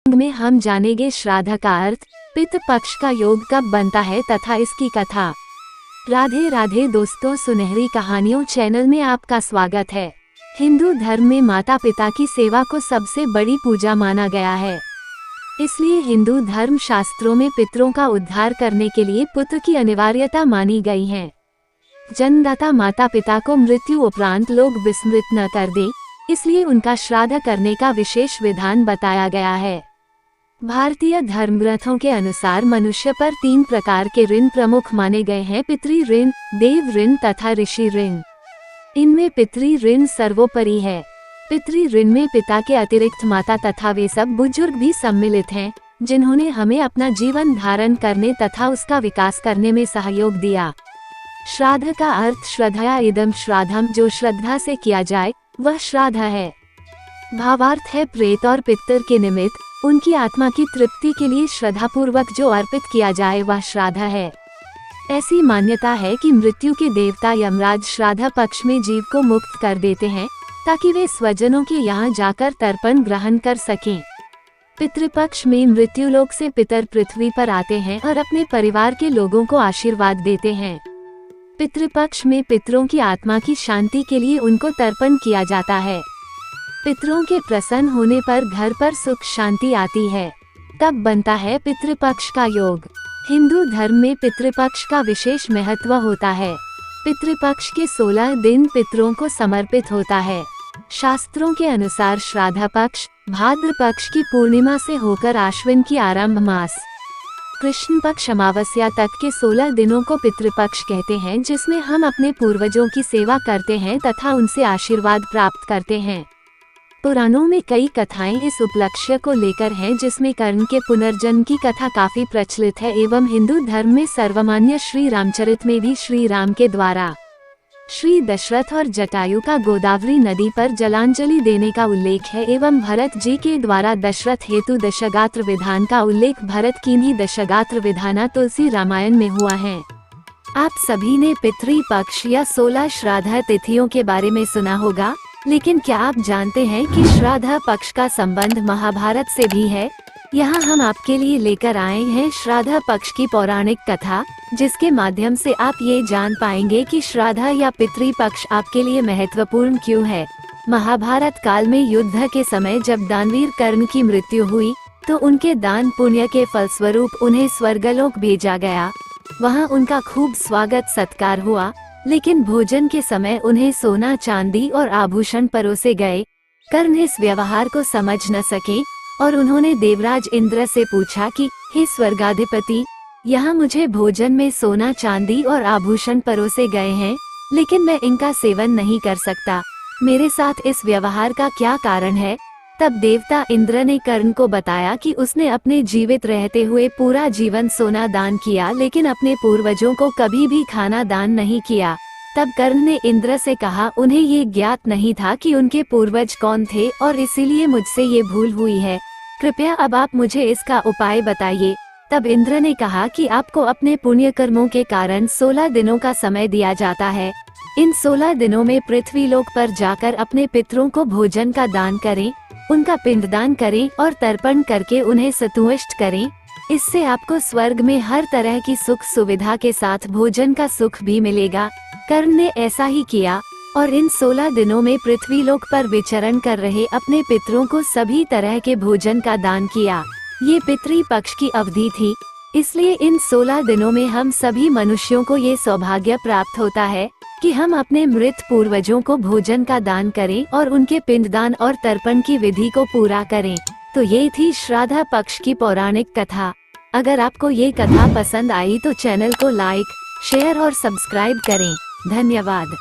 में हम जानेंगे श्राद्ध का अर्थ, पितृ पक्ष का योग कब बनता है तथा इसकी कथा। राधे राधे दोस्तों, सुनहरी कहानियों चैनल में आपका स्वागत है। हिंदू धर्म में माता पिता की सेवा को सबसे बड़ी पूजा माना गया है। इसलिए हिंदू धर्म शास्त्रों में पितरों का उद्धार करने के लिए पुत्र की अनिवार्यता मानी गई है। जन्मदाता माता पिता को मृत्यु उपरांत लोग विस्मृत न कर दें, इसलिए उनका श्राद्ध करने का विशेष विधान बताया गया है। भारतीय धर्म ग्रंथों के अनुसार मनुष्य पर 3 प्रकार के ऋण प्रमुख माने गए हैं: पितृ ऋण, देव ऋण तथा ऋषि ऋण। इनमें पितृ ऋण सर्वोपरि है। पितृ ऋण में पिता के अतिरिक्त माता तथा वे सब बुजुर्ग भी सम्मिलित हैं, जिन्होंने हमें अपना जीवन धारण करने तथा उसका विकास करने में सहयोग दिया। श्राद्ध का अर्थ श्रद्धया इदं श्राद्धम, जो श्रद्धा से किया जाए वह श्राद्ध है। भावार्थ है प्रेत और पितर के निमित्त उनकी आत्मा की तृप्ति के लिए श्रद्धापूर्वक जो अर्पित किया जाए वह श्राद्ध है। ऐसी मान्यता है कि मृत्यु के देवता यमराज श्राद्ध पक्ष में जीव को मुक्त कर देते हैं ताकि वे स्वजनों के यहाँ जाकर तर्पण ग्रहण कर सकें। पितृपक्ष में मृत्युलोक से पितर पृथ्वी पर आते हैं और अपने परिवार के लोगों को आशीर्वाद देते हैं। पितृपक्ष में पितरों की आत्मा की शांति के लिए उनको तर्पण किया जाता है। पितरों के प्रसन्न होने पर घर पर सुख शांति आती है। तब बनता है पितृपक्ष का योग। हिंदू धर्म में पितृपक्ष का विशेष महत्व होता है। पितृपक्ष के 16 दिन पितरों को समर्पित होता है। शास्त्रों के अनुसार श्राद्ध पक्ष भाद्र पक्ष की पूर्णिमा से होकर आश्विन की आरंभ मास कृष्ण पक्ष अमावस्या तक के 16 दिनों को पितृपक्ष कहते हैं, जिसमें हम अपने पूर्वजों की सेवा करते हैं तथा उनसे आशीर्वाद प्राप्त करते हैं। पुराणों में कई कथाएं इस उपलक्ष्य को लेकर हैं, जिसमें कर्ण के पुनर्जन्म की कथा काफी प्रचलित है एवं हिंदू धर्म में सर्वमान्य श्री रामचरित में भी श्री राम के द्वारा श्री दशरथ और जटायु का गोदावरी नदी पर जलांजलि देने का उल्लेख है एवं भरत जी के द्वारा दशरथ हेतु दशगात्र विधान का उल्लेख भरत किन्हीं दशगात्र विधाना तुलसी रामायण में हुआ है। आप सभी ने पितृ पक्ष या 16 श्राद्ध तिथियों के बारे में सुना होगा, लेकिन क्या आप जानते हैं कि श्राद्ध पक्ष का संबंध महाभारत से भी है? यहाँ हम आपके लिए लेकर आए हैं श्राद्ध पक्ष की पौराणिक कथा, जिसके माध्यम से आप ये जान पाएंगे कि श्राद्ध या पितृ पक्ष आपके लिए महत्वपूर्ण क्यों है। महाभारत काल में युद्ध के समय जब दानवीर कर्ण की मृत्यु हुई तो उनके दान पुण्य के फलस्वरूप उन्हें स्वर्गलोक भेजा गया। वहाँ उनका खूब स्वागत सत्कार हुआ, लेकिन भोजन के समय उन्हें सोना चांदी और आभूषण परोसे गए। कर्ण इस व्यवहार को समझ न सके और उन्होंने देवराज इंद्र से पूछा कि हे स्वर्गाधिपति, यहाँ मुझे भोजन में सोना चांदी और आभूषण परोसे गए हैं, लेकिन मैं इनका सेवन नहीं कर सकता। मेरे साथ इस व्यवहार का क्या कारण है? तब देवता इंद्र ने कर्ण को बताया कि उसने अपने जीवित रहते हुए पूरा जीवन सोना दान किया, लेकिन अपने पूर्वजों को कभी भी खाना दान नहीं किया। तब कर्ण ने इंद्र से कहा, उन्हें ये ज्ञात नहीं था कि उनके पूर्वज कौन थे और इसीलिए मुझसे ये भूल हुई है। कृपया अब आप मुझे इसका उपाय बताइए। तब इंद्र ने कहा कि आपको अपने पुण्य कर्मों के कारण 16 दिनों का समय दिया जाता है। इन 16 दिनों में पृथ्वी लोक पर जाकर अपने पितरों को भोजन का दान करें, उनका पिंडदान करें और तर्पण करके उन्हें संतुष्ट करें। इससे आपको स्वर्ग में हर तरह की सुख सुविधा के साथ भोजन का सुख भी मिलेगा। कर्ण ने ऐसा ही किया और इन 16 दिनों में पृथ्वी लोक पर विचरण कर रहे अपने पितरों को सभी तरह के भोजन का दान किया। ये पितृ पक्ष की अवधि थी, इसलिए इन 16 दिनों में हम सभी मनुष्यों को ये सौभाग्य प्राप्त होता है कि हम अपने मृत पूर्वजों को भोजन का दान करें और उनके पिंडदान और तर्पण की विधि को पूरा करें। तो ये थी श्राद्ध पक्ष की पौराणिक कथा। अगर आपको ये कथा पसंद आई तो चैनल को लाइक, शेयर और सब्सक्राइब करें। धन्यवाद।